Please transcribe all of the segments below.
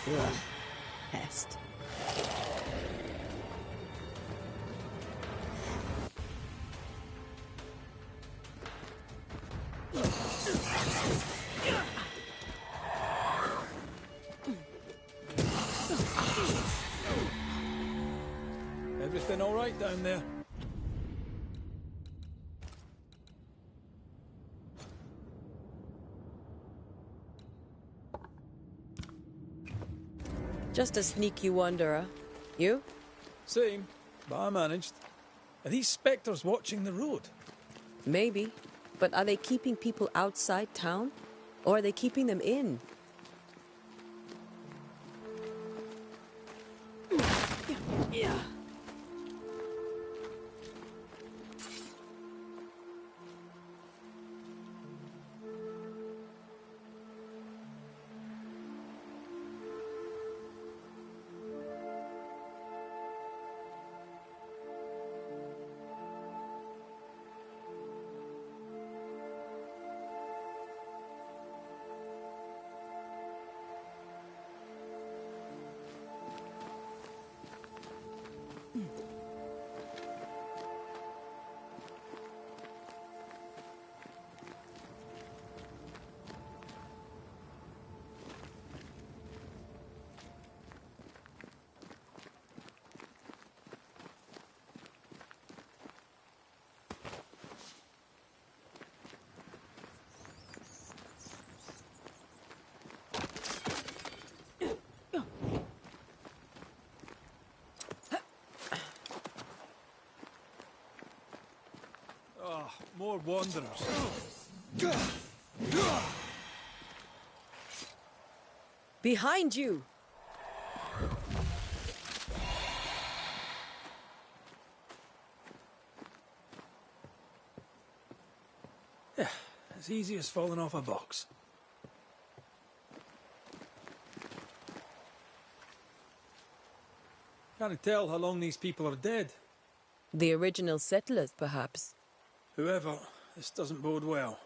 Ugh, pest. Everything all right down there? Just a sneaky wanderer. You? Same, but I managed. Are these spectres watching the road? Maybe. But are they keeping people outside town? Or are they keeping them in? Yeah. Ah, more wanderers. Behind you! Yeah, as easy as falling off a box. Can't tell how long these people are dead. The original settlers, perhaps. Whoever, this doesn't bode well.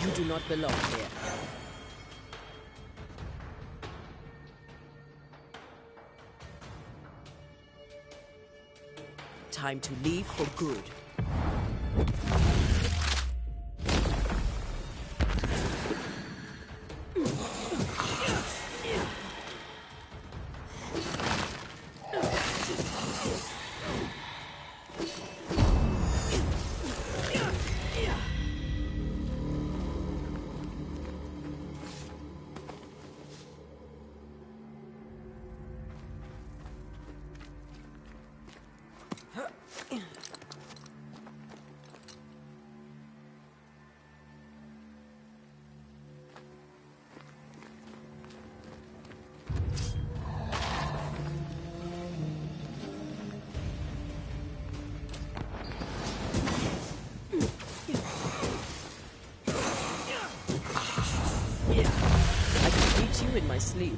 You do not belong here. Time to leave for good. I can beat you in my sleep.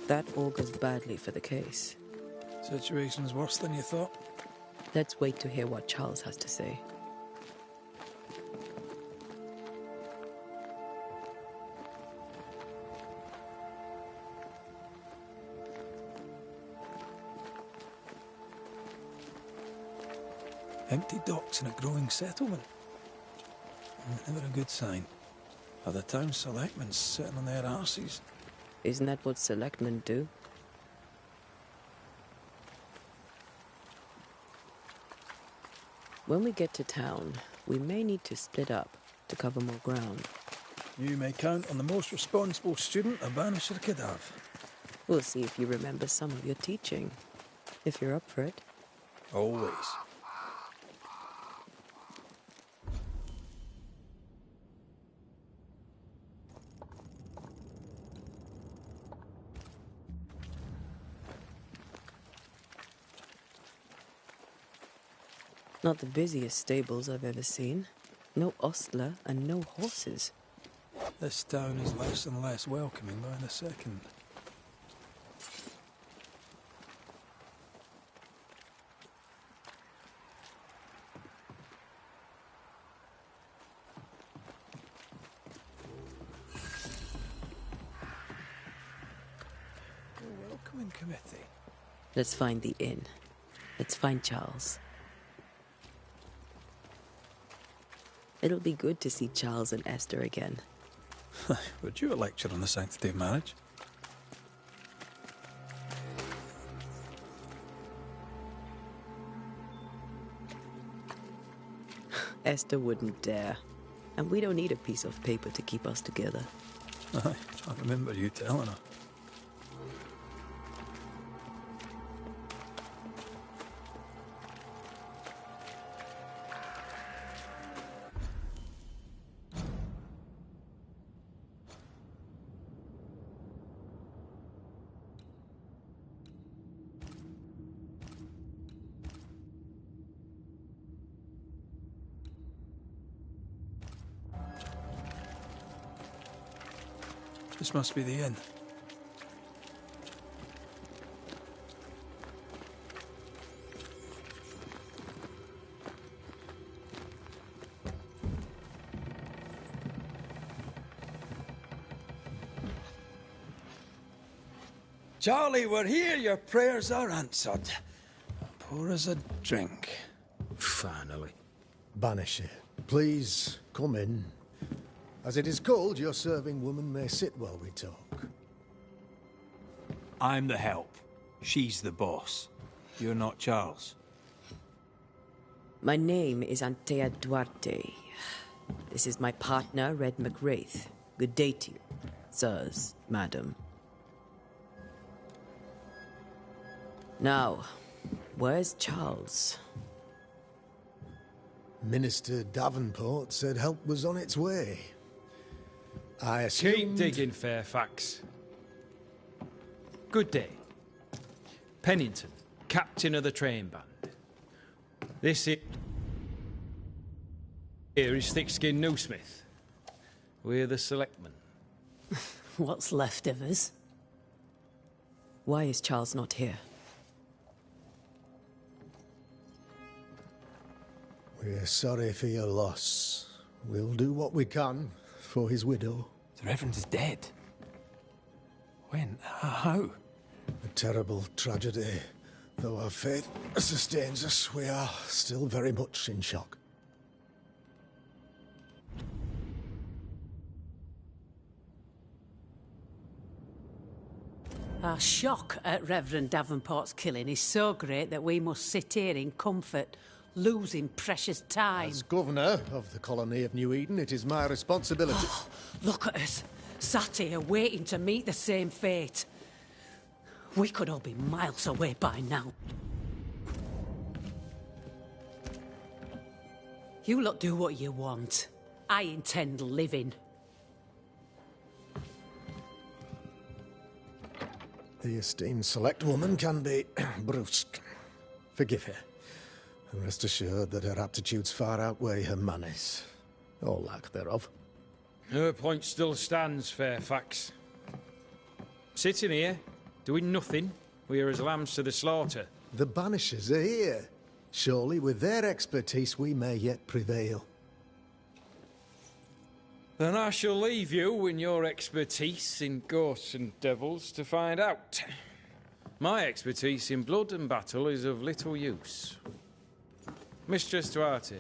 That augurs badly for the case. Situation's worse than you thought. Let's wait to hear what Charles has to say. Empty docks in a growing settlement. Never a good sign. Are the town selectmen sitting on their arses? Isn't that what selectmen do? When we get to town, we may need to split up to cover more ground. You may count on the most responsible student a Banisher could have. We'll see if you remember some of your teaching, if you're up for it. Always. Not the busiest stables I've ever seen. No ostler and no horses. This town is less and less welcoming by the second. A welcoming committee. Let's find the inn. Let's find Charles. It'll be good to see Charles and Esther again. Would you a lecture on the sanctity of marriage? Esther wouldn't dare. And we don't need a piece of paper to keep us together. I remember you telling her. This must be the inn. Charlie, we're here. Your prayers are answered. Pour us a drink. Finally. Banisher, please come in. As it is cold, your serving woman may sit while we talk. I'm the help. She's the boss. You're not Charles. My name is Antea Duarte. This is my partner, Red McWraith. Good day to you, sirs, madam. Now, where's Charles? Minister Davenport said help was on its way. I assumed... Keep digging, Fairfax. Good day. Pennington, captain of the train band. This here is Thick-Skinned Newsmith. We're the selectmen. What's left of us? Why is Charles not here? We're sorry for your loss. We'll do what we can for his widow. The Reverend is dead. When? How? A terrible tragedy. Though our faith sustains us, we are still very much in shock. Our shock at Reverend Davenport's killing is so great that we must sit here in comfort, losing precious time. As governor of the colony of New Eden, it is my responsibility... Oh, look at us, sat here waiting to meet the same fate. We could all be miles away by now. You lot do what you want. I intend living. The esteemed select woman can be brusque. Forgive her. And rest assured that her aptitudes far outweigh her manners. Or lack thereof. Her point still stands, Fairfax. Sitting here, doing nothing, we are as lambs to the slaughter. The Banishers are here. Surely with their expertise we may yet prevail. Then I shall leave you and your expertise in ghosts and devils to find out. My expertise in blood and battle is of little use. Mistress Duarte,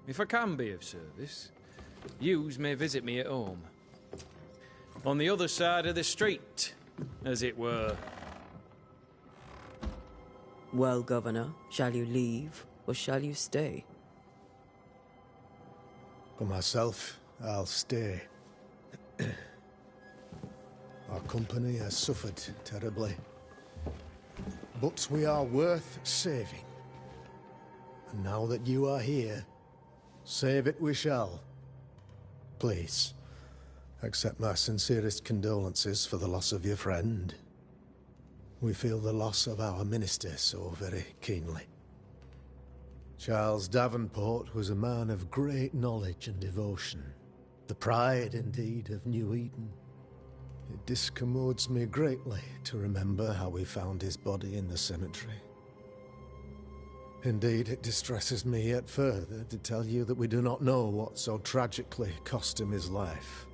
if I can be of service, yous may visit me at home. On the other side of the street, as it were. Well, Governor, shall you leave, or shall you stay? For myself, I'll stay. Our company has suffered terribly. But we are worth saving. And now that you are here, save it we shall. Please, accept my sincerest condolences for the loss of your friend. We feel the loss of our minister so very keenly. Charles Davenport was a man of great knowledge and devotion. The pride, indeed, of New Eden. It discommodes me greatly to remember how we found his body in the cemetery. Indeed, it distresses me yet further to tell you that we do not know what so tragically cost him his life.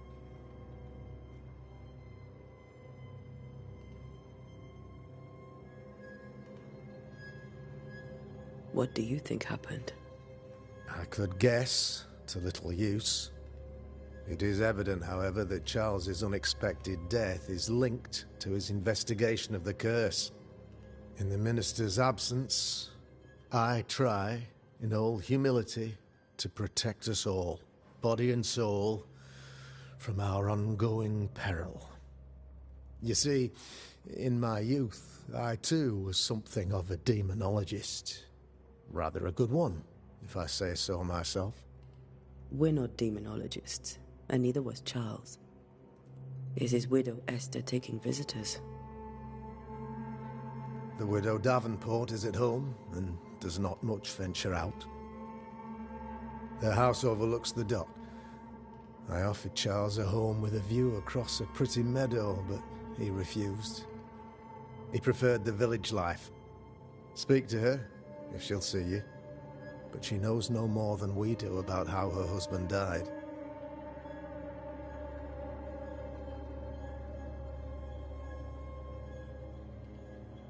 What do you think happened? I could guess, to little use. It is evident, however, that Charles's unexpected death is linked to his investigation of the curse. In the minister's absence, I try, in all humility, to protect us all, body and soul, from our ongoing peril. You see, in my youth, I too was something of a demonologist. Rather a good one, if I say so myself. We're not demonologists, and neither was Charles. Is his widow Esther taking visitors? The widow Davenport is at home, and does not much venture out. Their house overlooks the dock. I offered Charles a home with a view across a pretty meadow, but he refused. He preferred the village life. Speak to her, if she'll see you. But she knows no more than we do about how her husband died.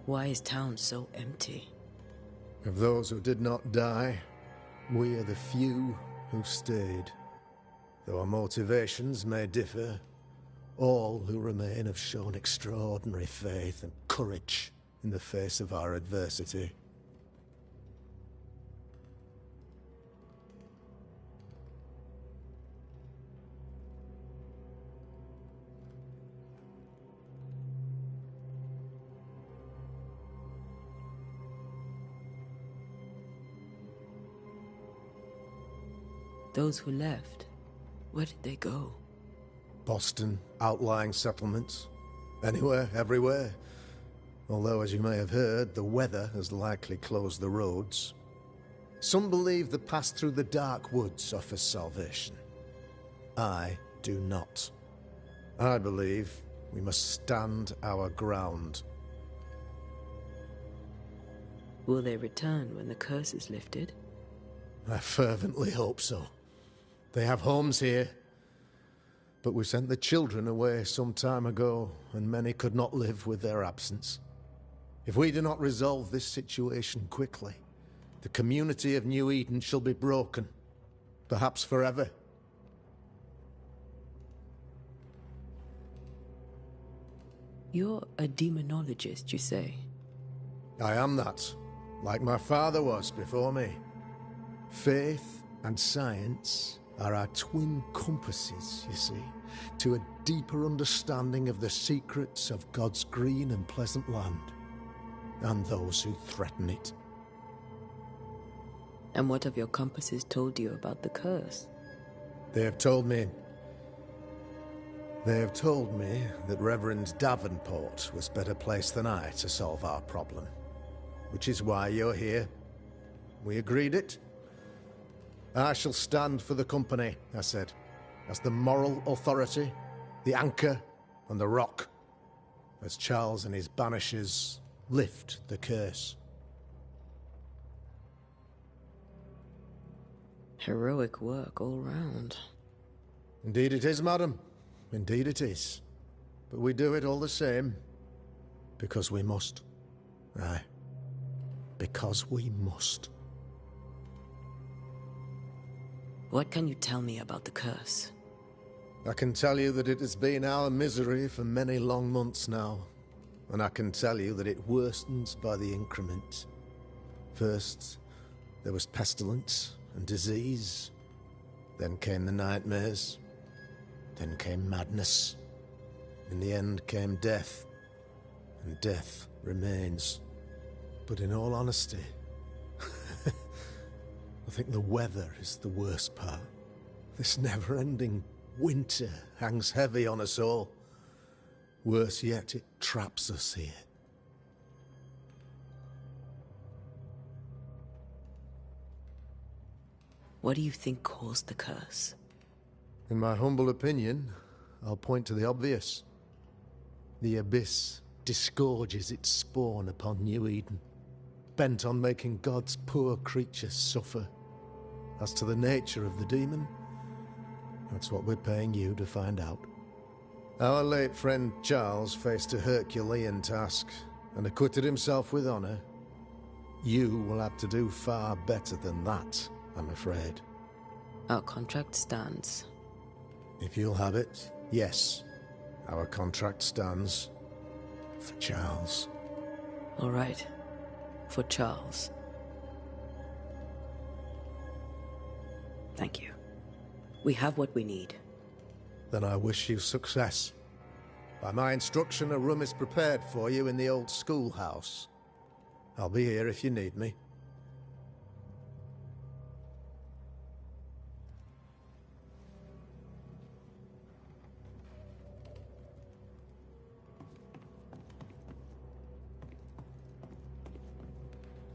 Why is town so empty? Of those who did not die, we are the few who stayed. Though our motivations may differ, all who remain have shown extraordinary faith and courage in the face of our adversity. Those who left, where did they go? Boston, outlying settlements. Anywhere, everywhere. Although, as you may have heard, the weather has likely closed the roads. Some believe the path through the dark woods offers salvation. I do not. I believe we must stand our ground. Will they return when the curse is lifted? I fervently hope so. They have homes here. But we sent the children away some time ago, and many could not live with their absence. If we do not resolve this situation quickly, the community of New Eden shall be broken, perhaps forever. You're a demonologist, you say? I am that, like my father was before me. Faith and science are our twin compasses, you see, to a deeper understanding of the secrets of God's green and pleasant land, and those who threaten it. And what have your compasses told you about the curse? They have told me that Reverend Davenport was better placed than I to solve our problem. Which is why you're here. We agreed it. I shall stand for the company, I said, as the moral authority, the anchor, and the rock, as Charles and his banishers lift the curse. Heroic work all round. Indeed it is, madam. Indeed it is. But we do it all the same, because we must. Aye, because we must. What can you tell me about the curse? I can tell you that it has been our misery for many long months now, and I can tell you that it worsens by the increment. First, there was pestilence and disease. Then came the nightmares. Then came madness. In the end came death, and death remains. But in all honesty, I think the weather is the worst part. This never-ending winter hangs heavy on us all. Worse yet, it traps us here. What do you think caused the curse? In my humble opinion, I'll point to the obvious. The Abyss disgorges its spawn upon New Eden, bent on making God's poor creatures suffer. As to the nature of the demon, that's what we're paying you to find out. Our late friend Charles faced a Herculean task and acquitted himself with honor. You will have to do far better than that, I'm afraid. Our contract stands. If you'll have it, yes. Our contract stands. For Charles. All right. For Charles. Thank you. We have what we need. Then I wish you success. By my instruction, a room is prepared for you in the old schoolhouse. I'll be here if you need me.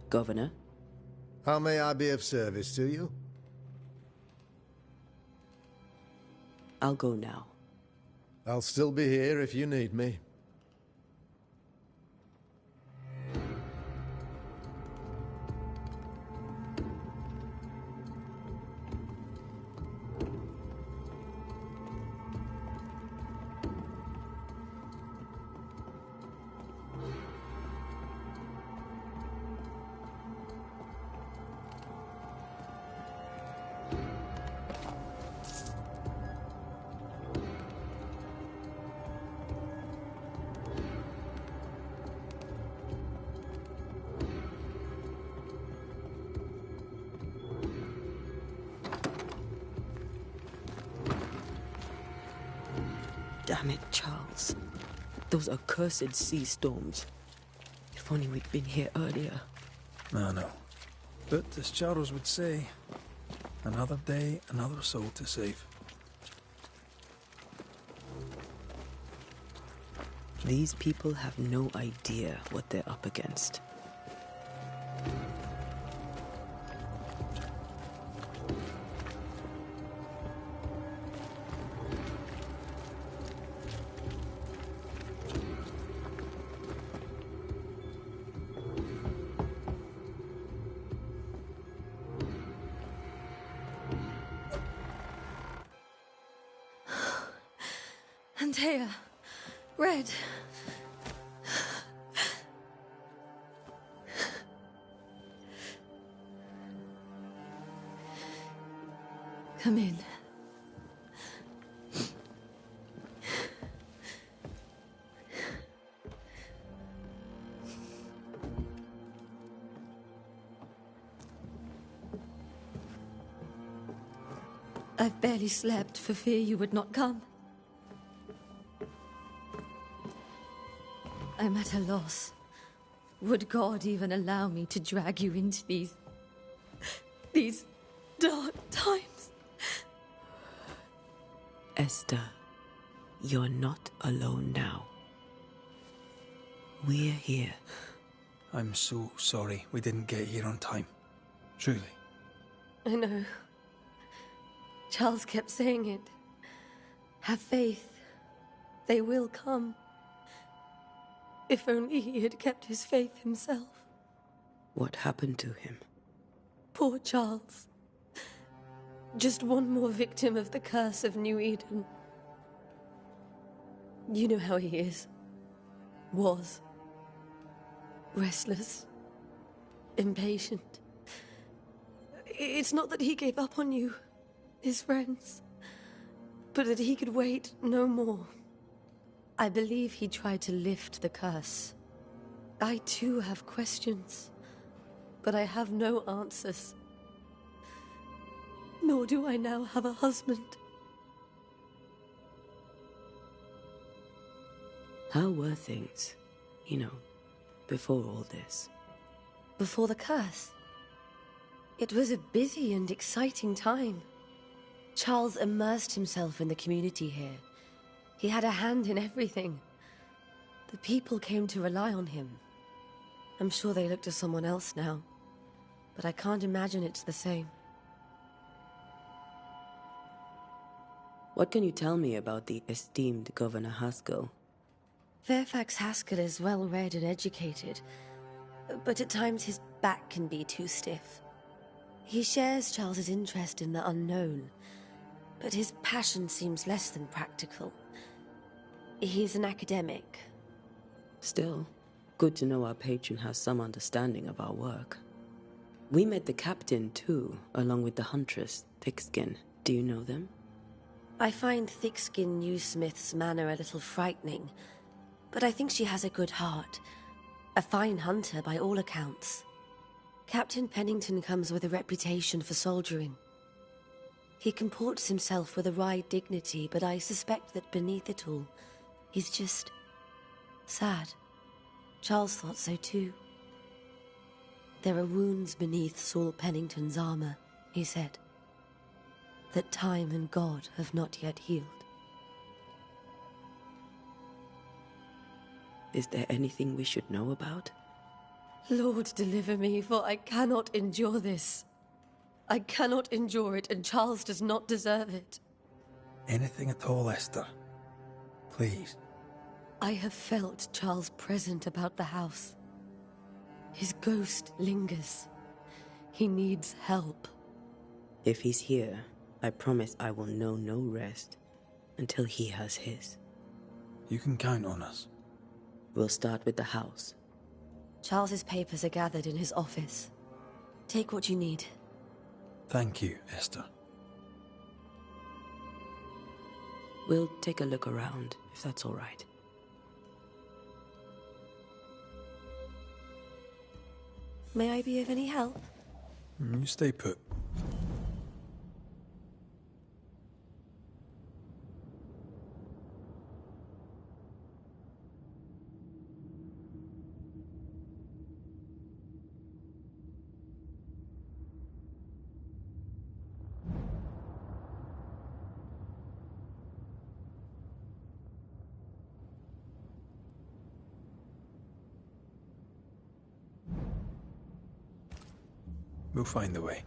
Governor? How may I be of service to you? I'll go now. I'll still be here if you need me. Damn it, Charles. Those accursed sea storms. If only we'd been here earlier. No. But as Charles would say, another day, another soul to save. These people have no idea what they're up against. Antea, Red. Come in. I've barely slept for fear you would not come. I'm at a loss. Would God even allow me to drag you into these dark times? Esther, you're not alone now. We're here. I'm so sorry we didn't get here on time. Truly. I know. Charles kept saying it. Have faith. They will come. If only he had kept his faith himself. What happened to him? Poor Charles. Just one more victim of the curse of New Eden. You know how he is. Was. Restless. Impatient. It's not that he gave up on you, his friends. but that he could wait no more. I believe he tried to lift the curse. I too have questions, but I have no answers. Nor do I now have a husband. How were things, before all this? Before the curse? It was a busy and exciting time. Charles immersed himself in the community here. He had a hand in everything. The people came to rely on him. I'm sure they look to someone else now, but I can't imagine it's the same. What can you tell me about the esteemed Governor Haskell? Fairfax Haskell is well-read and educated, but at times his back can be too stiff. He shares Charles's interest in the unknown, but his passion seems less than practical. He's an academic. Still, good to know our patron has some understanding of our work. We met the captain, too, along with the huntress, Thickskin. Do you know them? I find Thickskin Newsmith's manner a little frightening, but I think she has a good heart. A fine hunter by all accounts. Captain Pennington comes with a reputation for soldiering. He comports himself with a wry dignity, but I suspect that beneath it all, he's just sad. Charles thought so too. There are wounds beneath Saul Pennington's armor, he said, that time and God have not yet healed. Is there anything we should know about? Lord, deliver me, for I cannot endure this. I cannot endure it, and Charles does not deserve it. Anything at all, Esther. Please. I have felt Charles present about the house. His ghost lingers. He needs help. If he's here, I promise I will know no rest until he has his. You can count on us. We'll start with the house. Charles's papers are gathered in his office. Take what you need. Thank you, Esther. We'll take a look around, if that's all right. May I be of any help? You stay put. We'll find a way.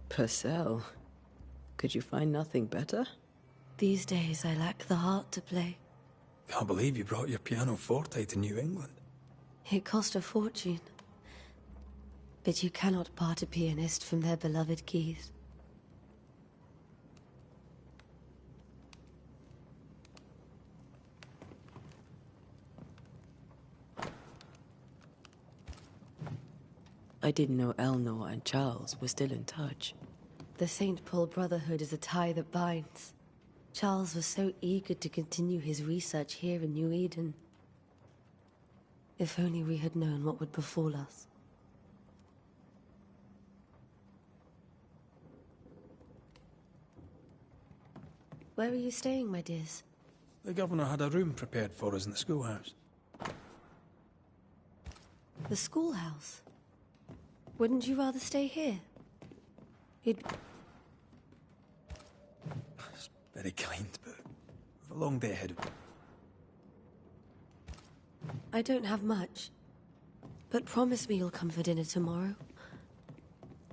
Purcell, could you find nothing better? These days I lack the heart to play. Can't believe you brought your pianoforte to New England. It cost a fortune. But you cannot part a pianist from their beloved keys. I didn't know Eleanor and Charles were still in touch. The St. Paul Brotherhood is a tie that binds. Charles was so eager to continue his research here in New Eden. If only we had known what would befall us. Where are you staying, my dears? The governor had a room prepared for us in the schoolhouse. The schoolhouse? Wouldn't you rather stay here? It's very kind, but we've a long day ahead of us. I don't have much. But promise me you'll come for dinner tomorrow.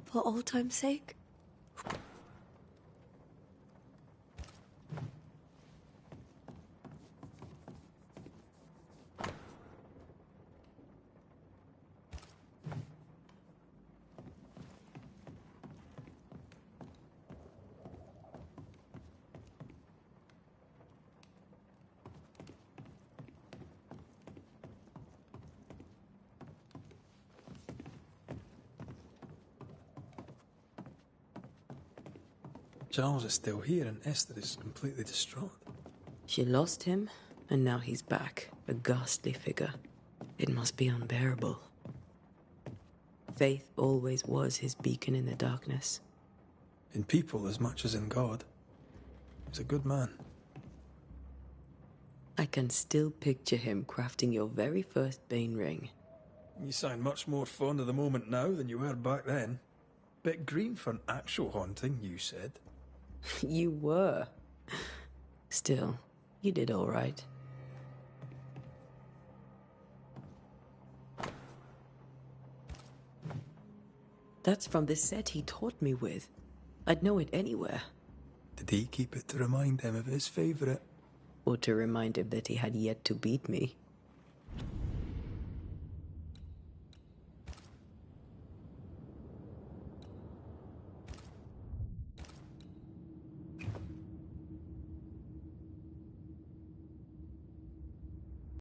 For old time's sake. Charles is still here and Esther is completely distraught. She lost him, and now he's back, a ghastly figure. It must be unbearable. Faith always was his beacon in the darkness. In people as much as in God. He's a good man. I can still picture him crafting your very first Bane ring. You sound much more fond of the moment now than you were back then. Bit green for an actual haunting, you said. You were. Still, you did all right. That's from the set he taught me with. I'd know it anywhere. Did he keep it to remind him of his favourite? Or to remind him that he had yet to beat me.